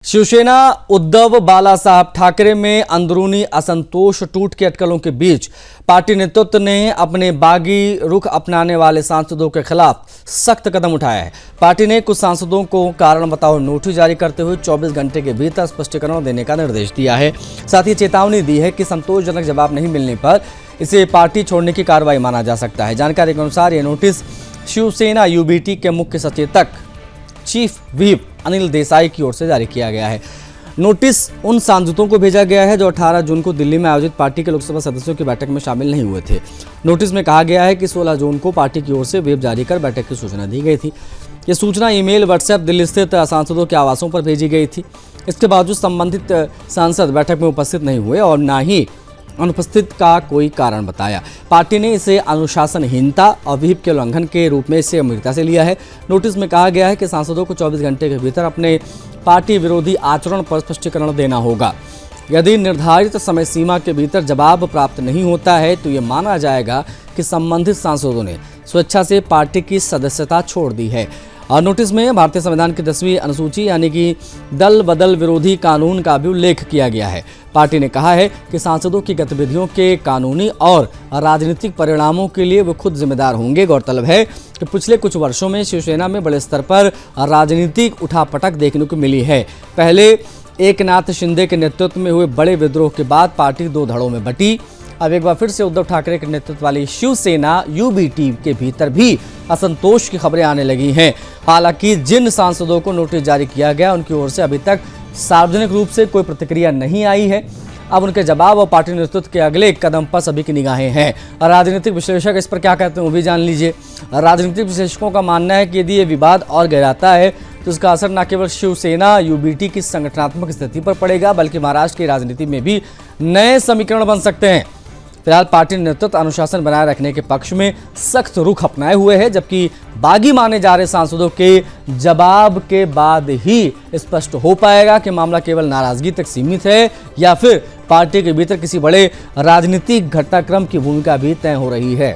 शिवसेना उद्धव बालासाहब ठाकरे में अंदरूनी असंतोष टूट के अटकलों के बीच पार्टी नेतृत्व ने अपने बागी रुख अपनाने वाले सांसदों के खिलाफ सख्त कदम उठाया है। पार्टी ने कुछ सांसदों को कारण बताओ नोटिस जारी करते हुए 24 घंटे के भीतर स्पष्टीकरण देने का निर्देश दिया है। साथ ही चेतावनी दी है कि संतोषजनक जवाब नहीं मिलने पर इसे पार्टी छोड़ने की कार्रवाई माना जा सकता है। जानकारी के अनुसार यह नोटिस शिवसेना यूबीटी के मुख्य सचेतक चीफ व्हिप अनिल देसाई की ओर से जारी किया गया है। नोटिस उन सांसदों को भेजा गया है जो 18 जून को दिल्ली में आयोजित पार्टी के लोकसभा सदस्यों की बैठक में शामिल नहीं हुए थे। नोटिस में कहा गया है कि 16 जून को पार्टी की ओर से व्हिप जारी कर बैठक की सूचना दी गई थी। ये सूचना ईमेल, व्हाट्सएप दिल्ली स्थित सांसदों के आवासों पर भेजी गई थी। इसके बावजूद संबंधित सांसद बैठक में उपस्थित नहीं हुए और न ही अनुपस्थित का कोई कारण बताया। पार्टी ने इसे अनुशासनहीनता और व्हिप के उल्लंघन के रूप में इसे गंभीरता से लिया है। नोटिस में कहा गया है कि सांसदों को 24 घंटे के भीतर अपने पार्टी विरोधी आचरण पर स्पष्टीकरण देना होगा। यदि निर्धारित समय सीमा के भीतर जवाब प्राप्त नहीं होता है तो ये माना जाएगा कि संबंधित सांसदों ने स्वेच्छा से पार्टी की सदस्यता छोड़ दी है। और नोटिस में भारतीय संविधान की 10वीं अनुसूची यानी कि दल बदल विरोधी कानून का भी उल्लेख किया गया है। पार्टी ने कहा है कि सांसदों की गतिविधियों के कानूनी और राजनीतिक परिणामों के लिए वो खुद जिम्मेदार होंगे। गौरतलब है कि पिछले कुछ वर्षों में शिवसेना में बड़े स्तर पर राजनीतिक उठापटक देखने को मिली है। पहले एकनाथ शिंदे के नेतृत्व में हुए बड़े विद्रोह के बाद पार्टी 2 धड़ों में बटी। अब एक बार फिर से उद्धव ठाकरे के नेतृत्व वाली शिवसेना यूबीटी के भीतर भी असंतोष की खबरें आने लगी हैं। हालांकि जिन सांसदों को नोटिस जारी किया गया उनकी ओर से अभी तक सार्वजनिक रूप से कोई प्रतिक्रिया नहीं आई है। अब उनके जवाब और पार्टी नेतृत्व के अगले कदम पर सभी की निगाहें हैं। राजनीतिक विश्लेषक इस पर क्या कहते हैं वो भी जान लीजिए। राजनीतिक विश्लेषकों का मानना है कि यदि ये विवाद और गहराता है तो इसका असर न केवल शिवसेना यूबीटी की संगठनात्मक स्थिति पर पड़ेगा बल्कि महाराष्ट्र की राजनीति में भी नए समीकरण बन सकते हैं। फिलहाल पार्टी नेतृत्व अनुशासन बनाए रखने के पक्ष में सख्त रुख अपनाए हुए है, जबकि बागी माने जा रहे सांसदों के जवाब के बाद ही स्पष्ट हो पाएगा कि मामला केवल नाराजगी तक सीमित है या फिर पार्टी के भीतर किसी बड़े राजनीतिक घटनाक्रम की भूमिका भी तय हो रही है।